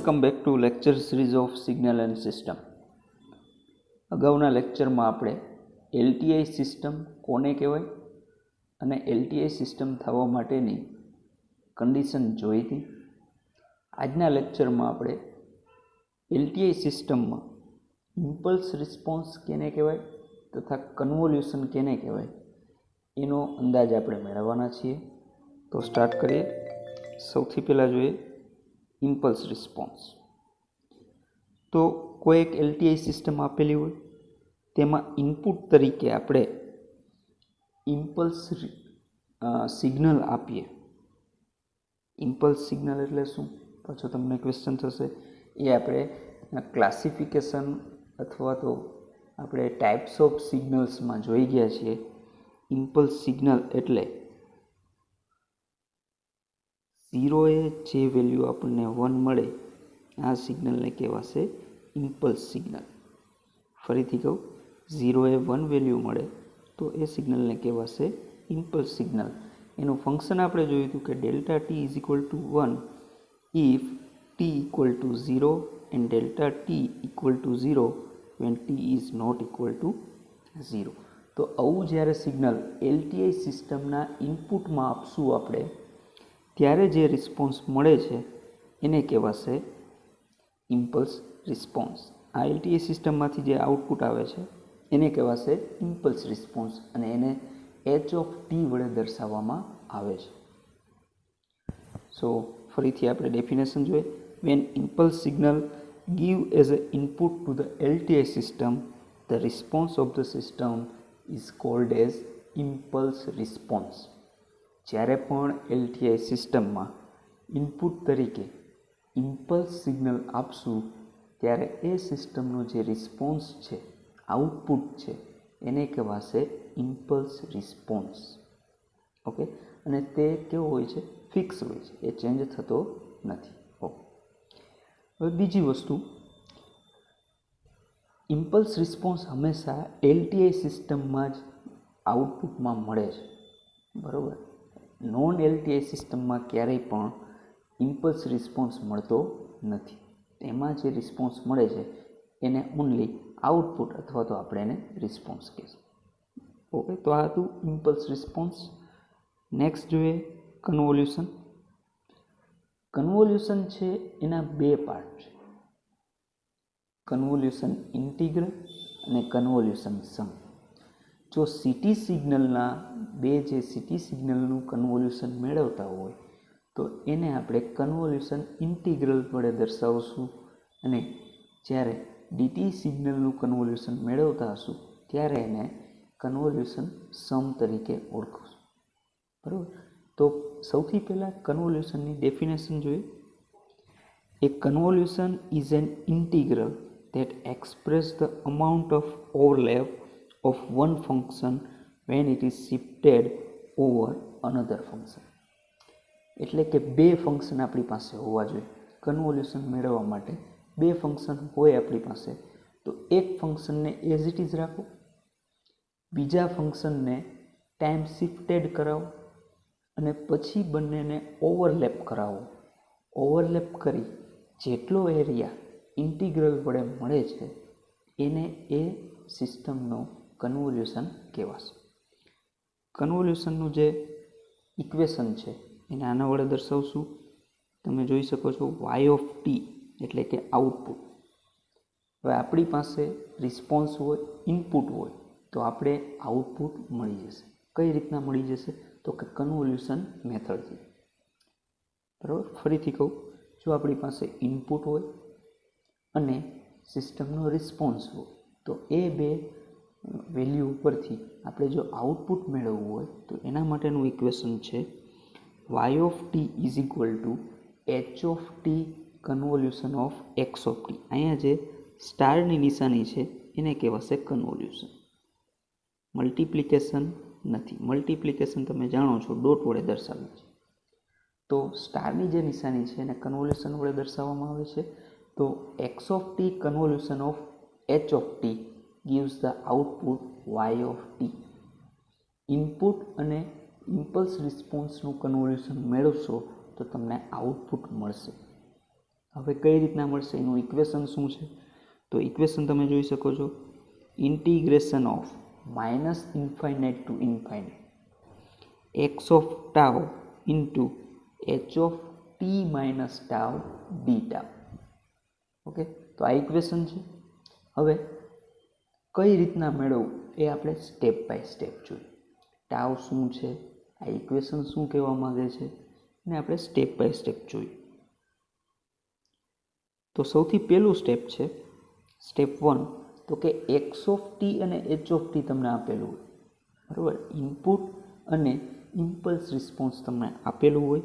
Welcome back to lecture series of signal and system. અગાઉના લેક્ચરમાં આપણે એલટીઆઈ સિસ્ટમ કોને કહેવાય અને એલટીઆઈ સિસ્ટમ થવા માટેની કન્ડિશન જોઈ હતી. આજના લેક્ચરમાં આપણે એલટીઆઈ સિસ્ટમમાં ઇમ્પલ્સ રિસ્પોન્સ કેને કહેવાય તથા કન્વોલ્યુશન કેને કહેવાય એનો અંદાજ આપણે મેળવવાના છીએ. તો સ્ટાર્ટ કરીએ. સૌથી પહેલાં જોઈએ ઇમ્પલ્સ રિસ્પોન્સ. તો કોઈ એક એલટીઆઈ સિસ્ટમ આપેલી હોય તેમાં ઇનપુટ તરીકે આપણે ઇમ્પલ્સ સિગ્નલ આપીએ. ઇમ્પલ્સ સિગ્નલ એટલે શું? પાછો તમને ક્વેશ્ચન થશે. એ આપણે ક્લાસિફિકેશન અથવા તો આપણે ટાઈપ્સ ઓફ સિગ્નલ્સમાં જોઈ ગયા છીએ. ઇમ્પલ્સ સિગ્નલ એટલે 0એ જે વેલ્યુ આપણને 1 મળે આ સિગ્નલને કહેવાશે ઇમ્પલ્સ સિગ્નલ. ફરીથી કહું, 0એ 1 વેલ્યુ મળે તો એ સિગ્નલને કહેવાશે ઇમ્પલ્સ સિગ્નલ. એનું ફંક્શન આપણે જોયું હતું કે delta T is equal to 1 if T equal to 0 and delta T equal to 0 when T is not equal to 0. તો આવું જ્યારે સિગ્નલ એલટીઆઈ સિસ્ટમના ઇનપુટમાં આપશું આપણે ત્યારે જે રિસ્પોન્સ મળે છે એને કહેવાશે ઇમ્પલ્સ રિસ્પોન્સ. આ એલટીઆઈ સિસ્ટમમાંથી જે આઉટપુટ આવે છે એને કહેવાશે ઇમ્પલ્સ રિસ્પોન્સ અને એને એચ ઓફ ટી વડે દર્શાવવામાં આવે છે. સો ફરીથી આપણે ડેફિનેશન જોઈએ. When impulse signal give as a input to the LTI system the response of the system is called as impulse response. જ્યારે પણ એલટીઆઈ સિસ્ટમમાં ઇનપુટ તરીકે ઇમ્પલ્સ સિગ્નલ આપશું ત્યારે એ સિસ્ટમનો જે રિસ્પોન્સ છે, આઉટપુટ છે, એને કહેવાશે ઇમ્પલ્સ રિસ્પોન્સ. ઓકે, અને તે કેવો હોય છે? ફિક્સ હોય છે, એ ચેન્જ થતો નથી. ઓકે, હવે બીજી વસ્તુ, ઇમ્પલ્સ રિસ્પોન્સ હંમેશા એલટીઆઈ સિસ્ટમમાં જ આઉટપુટમાં મળે છે, બરાબર. નોન એલટીઆઈ સિસ્ટમમાં ક્યારેય પણ ઇમ્પલ્સ રિસ્પોન્સ મળતો નથી. એમાં જે રિસ્પોન્સ મળે છે એને ઓનલી આઉટપુટ અથવા તો આપણે એને રિસ્પોન્સ કહીશું. ઓકે, તો આ હતું ઇમ્પલ્સ રિસ્પોન્સ. નેક્સ્ટ જોઈએ કન્વોલ્યુશન. કન્વોલ્યુશન છે એના બે પાર્ટ છે, કન્વોલ્યુશન ઇન્ટિગ્રલ અને કન્વોલ્યુશન સમ. જો સીટી સિગ્નલના જે સીટી સિગ્નલનું કન્વોલ્યુશન મેળવતા હોય તો એને આપણે કન્વોલ્યુશન ઇન્ટિગ્રલ વડે દર્શાવશું અને જ્યારે ડીટી સિગ્નલનું કન્વોલ્યુશન મેળવતા હશું ત્યારે એને કન્વોલ્યુશન સમ તરીકે ઓળખશું, બરાબર. તો સૌથી પહેલાં કન્વોલ્યુશનની ડેફિનેશન જોઈએ. એ convolution is an integral that express the amount of overlap of one function when it is shifted over another function. એટલે કે બે ફંક્શન આપણી પાસે હોવા જોઈએ. કન્વોલ્યુશન મેળવવા માટે બે ફંક્શન હોય આપણી પાસે તો એક ફંક્શનને એઝ ઇટ ઇઝ રાખો, બીજા ફંક્શનને ટાઈમ શિફ્ટેડ કરાવો અને પછી બંનેને ઓવરલેપ કરાવો. ઓવરલેપ કરી જેટલો એરિયા ઇન્ટિગ્રલ વડે મળે છે એને એ સિસ્ટમનો કન્વોલ્યુશન કહેવાશે. કન્વોલ્યુશનનું જે ઇક્વેશન છે એને આના વડે દર્શાવશું. તમે જોઈ શકો છો વાય ઓફ ટી એટલે કે આઉટપુટ. હવે આપણી પાસે રિસ્પોન્સ હોય, ઇનપુટ હોય તો આપણે આઉટપુટ મળી જશે. કઈ રીતના મળી જશે? તો કે કન્વોલ્યુશન મેથડથી, બરાબર. ફરીથી કહું, જો આપણી પાસે ઇનપુટ હોય અને સિસ્ટમનો રિસ્પોન્સ હોય તો એ બે વેલ્યુ ઉપરથી આપણે જો આઉટપુટ મેળવવું હોય તો એના માટેનું ઇક્વેશન છે Y of T is equal to H of T convolution of X of T. અહીંયા જે સ્ટારની નિશાની છે એને કહેવાશે કન્વોલ્યુશન. મલ્ટિપ્લિકેશન નથી. મલ્ટિપ્લિકેશન તમે જાણો છો ડોટ વડે દર્શાવ્યું છે. તો સ્ટારની જે નિશાની છે એને કન્વોલ્યુશન વડે દર્શાવવામાં આવે છે. તો x of T convolution of H of T gives the output y of t. Input અને ઇમ્પલ્સ રિસ્પોન્સનું કન્વોલ્યુશન મેળવશો તો તમને આઉટપુટ મળશે. હવે કઈ રીતના મળશે, એનું ઇક્વેશન શું છે? તો ઇક્વેશન તમે જોઈ શકો છો, integration of minus infinite to infinite X of tau into H of T minus tau D tau. Okay, તો આ ઇક્વેશન છે. હવે કઈ રીતના મેળવવું એ આપણે સ્ટેપ બાય સ્ટેપ જોઈએ. ટાઉ શું છે, આ ઇક્વેશન શું કહેવા માંગે છે, ને આપણે સ્ટેપ બાય સ્ટેપ જોઈએ. તો સૌથી પહેલું સ્ટેપ છે સ્ટેપ 1, તો કે એક્સ ઓફ ટી અને એચ ઓફ ટી તમને આપેલું હોય, બરાબર. ઇનપુટ અને ઇમ્પલ્સ રિસ્પોન્સ તમને આપેલું હોય,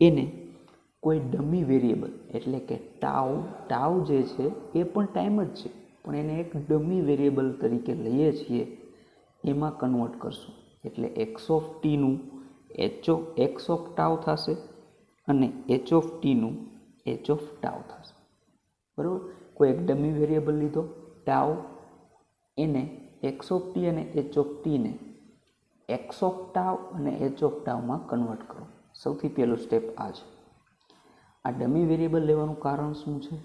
એને કોઈ ડમી વેરિયેબલ એટલે કે ટાઉ જે છે એ પણ ટાઈમ જ છે, પણ એને એક ડમી વેરિયેબલ તરીકે લઈએ છીએ, એમાં કન્વર્ટ કરશું. એટલે એક્સ ઓફ ટીનું એક્સ ઓફ ટાઉ થશે અને એચ ઓફ ટીનું એચ ઓફ ટાઉ થશે, બરાબર. કોઈ એક ડમી વેરિયેબલ લીધો ટાઉ, એને એક્સ ઓફ ટી અને એચ ઓફ ટીને એક્સ ઓફ ટાઉ અને એચ ઓફ ટાઉમાં કન્વર્ટ કરો. સૌથી પહેલું સ્ટેપ આ છે. આ ડમી વેરિયેબલ લેવાનું કારણ શું છે?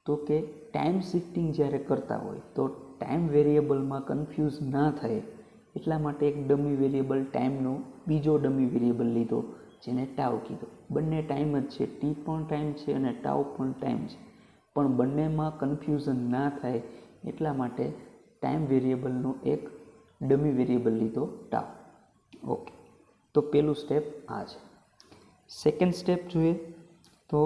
તો કે ટાઈમ શિફ્ટિંગ જ્યારે કરતા હોય તો ટાઈમ વેરિયેબલમાં કન્ફ્યુઝ ના થાય એટલા માટે એક ડમી વેરિયેબલ ટાઈમનો બીજો ડમી વેરિયેબલ લીધો, જેને ટાઉ કીધો. બંને ટાઈમ જ છે, ટી પણ ટાઈમ છે અને ટાઉ પણ ટાઈમ છે, પણ બંનેમાં કન્ફ્યુઝન ના થાય એટલા માટે ટાઈમ વેરિયેબલનો એક ડમી વેરિયેબલ લીધો ટાઉ. ઓકે, તો પહેલું સ્ટેપ આ છે. સેકન્ડ સ્ટેપ જોઈએ તો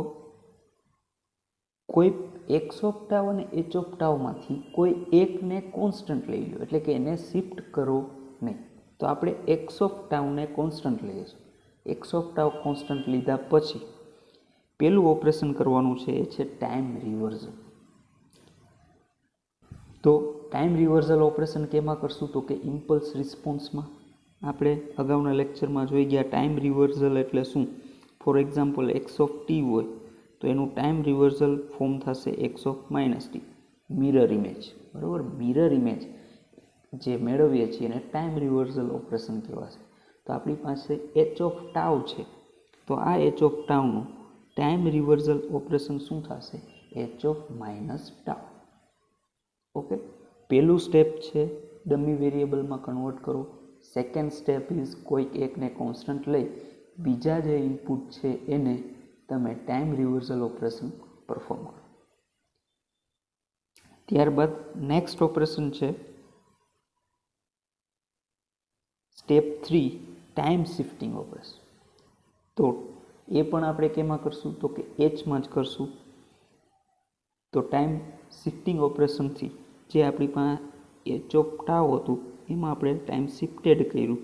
કોઈ એક્સ ઓફ ટાઉ અને એચ ઓફ ટાઉમાંથી કોઈ એકને કોન્સ્ટન્ટ લઈ લો, એટલે કે એને શિફ્ટ કરો નહીં. તો આપણે એક્સ ઓફ ટાઉને કોન્સ્ટન્ટ લઈએ છીએ. એક્સ ઓફ ટાઉ કોન્સ્ટન્ટ લીધા પછી પહેલું ઓપરેશન કરવાનું છે એ છે ટાઈમ રિવર્ઝલ. તો ટાઈમ રિવર્ઝલ ઓપરેશન કેમાં કરશું? તો કે ઇમ્પલ્સ રિસ્પોન્સમાં. આપણે અગાઉના લેક્ચરમાં જોઈ ગયા ટાઈમ રિવર્ઝલ એટલે શું. For example x of T હોય તો એનું ટાઈમ રિવર્ઝલ ફોર્મ થશે x of minus T. Mirror image, બરાબર. મિરર ઇમેજ જે મેળવીએ છીએ એને ટાઈમ રિવર્ઝલ ઓપરેશન કહેવાશે. તો આપણી પાસે એચ ઓફ ટાઉ છે, તો આ એચ ઓફ ટાઉનું ટાઈમ રિવર્ઝલ ઓપરેશન શું થશે? H of minus tau. Okay, પહેલું સ્ટેપ છે ડમી વેરિયેબલમાં કન્વર્ટ કરો. સેકન્ડ સ્ટેપ ઇઝ કોઈક એકને કોન્સ્ટન્ટ લઈ બીજા જે ઇનપુટ છે એને તમે ટાઈમ રિવર્ઝલ ઓપરેશન પરફોર્મ કરો. ત્યારબાદ નેક્સ્ટ ઓપરેશન છે સ્ટેપ 3, ટાઈમ શિફ્ટિંગ ઓપરેશન. તો એ પણ આપણે કેમાં કરશું? તો કે એચમાં જ કરશું. તો ટાઈમ શિફ્ટિંગ ઓપરેશનથી જે આપણી પાસે એચ ઓફ ટાઉ હતું એમાં આપણે ટાઈમ શિફ્ટેડ કર્યું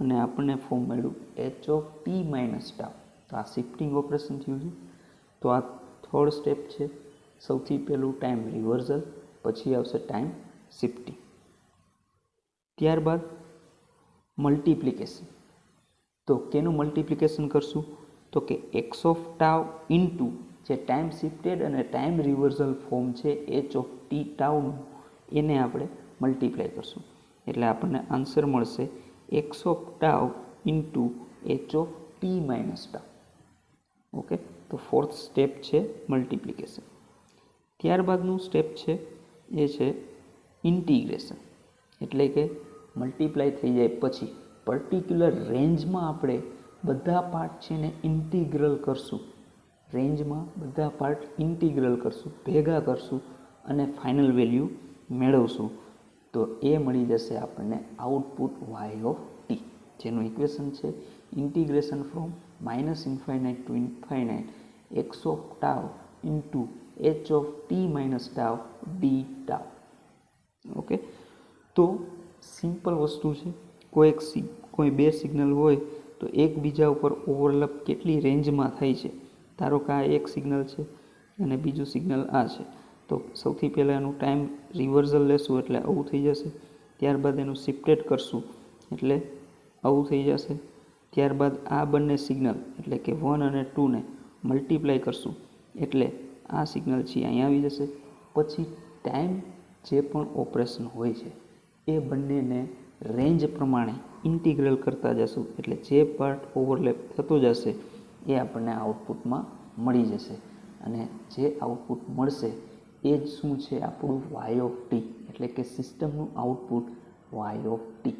અને આપણને ફોર્મ મળ્યું H of T minus tau. તો આ શિફ્ટિંગ ઓપરેશન થયું છે. તો આ થર્ડ સ્ટેપ છે. સૌથી પહેલું ટાઈમ રિવર્ઝલ, પછી આવશે ટાઈમ શિફ્ટિંગ. ત્યારબાદ મલ્ટિપ્લિકેશન. તો કેનું મલ્ટિપ્લિકેશન કરશું? તો કે એક્સ ઓફ ટાઉ ઇન્ટુ જે ટાઈમ શિફ્ટેડ અને ટાઈમ રિવર્ઝલ ફોર્મ છે એચ ઓફ ટી ટાઉનું, એને આપણે મલ્ટીપ્લાય કરશું. એટલે આપણને આન્સર મળશે x of tau into H of T minus tau. Okay, તો ફોર્થ સ્ટેપ છે મલ્ટિપ્લિકેશન. ત્યારબાદનું સ્ટેપ છે એ છે ઇન્ટિગ્રેશન. એટલે કે મલ્ટીપ્લાય થઈ જાય પછી પર્ટિક્યુલર રેન્જમાં આપણે બધા પાર્ટ છે ને ઇન્ટિગ્રલ કરશું. રેન્જમાં બધા પાર્ટ ઇન્ટિગ્રલ કરશું, ભેગા કરશું અને ફાઇનલ વેલ્યુ મેળવશું. તો એ મળી જશે આપણને આઉટપુટ વાય ઓફ ટી, જેનું ઇક્વેશન છે integration from minus infinite to infinite X of tau into H of T minus tau D tau. Okay, તો સિમ્પલ વસ્તુ છે. કોઈ બે સિગ્નલ હોય તો એકબીજા ઉપર ઓવરલેપ કેટલી રેન્જમાં થાય છે. ધારો કે આ એક સિગ્નલ છે અને બીજું સિગ્નલ આ છે, તો સૌથી પહેલાં એનું ટાઈમ રિવર્ઝલ લેશું એટલે આવું થઈ જશે. ત્યારબાદ એનું શિફ્ટેડ કરશું એટલે આવું થઈ જશે. ત્યારબાદ આ બંને સિગ્નલ એટલે કે 1 અને 2ને મલ્ટીપ્લાય કરશું એટલે આ સિગ્નલ છે અહીંયા આવી જશે. પછી ટાઈમ જે પણ ઓપરેશન હોય છે એ બંનેને રેન્જ પ્રમાણે ઇન્ટિગ્રલ કરતા જશું એટલે જે પાર્ટ ઓવરલેપ થતો જશે એ આપણને આઉટપુટમાં મળી જશે. અને જે આઉટપુટ મળશે એ જ શું છે આપણું વાય ઓફ ટી, એટલે કે સિસ્ટમનું આઉટપુટ વાય ઓફ ટી.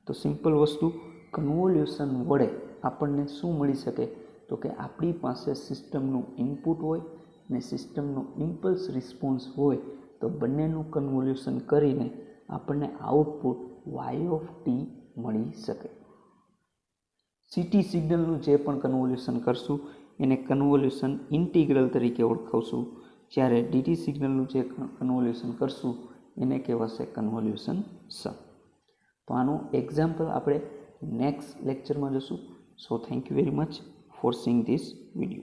તો સિમ્પલ વસ્તુ, કન્વોલ્યુશન વડે આપણને શું મળી શકે, તો કે આપણી પાસે સિસ્ટમનું ઇનપુટ હોય અને સિસ્ટમનો ઇમ્પલ્સ રિસ્પોન્સ હોય, તો બંનેનું કન્વોલ્યુશન કરીને આપણને આઉટપુટ વાય ઓફ ટી મળી શકે. સીટી સિગ્નલનું જે પણ કન્વોલ્યુશન કરશું એને કન્વોલ્યુશન ઇન્ટિગ્રલ તરીકે ઓળખાવશું, જ્યારે ડીટી સિગ્નલનું જે કન્વોલ્યુશન કરશું એને કહેવાશે કન્વોલ્યુશન સમ. તો આનું એક્ઝામ્પલ આપણે નેક્સ્ટ લેક્ચરમાં જોશું. So thank you very much for seeing this video.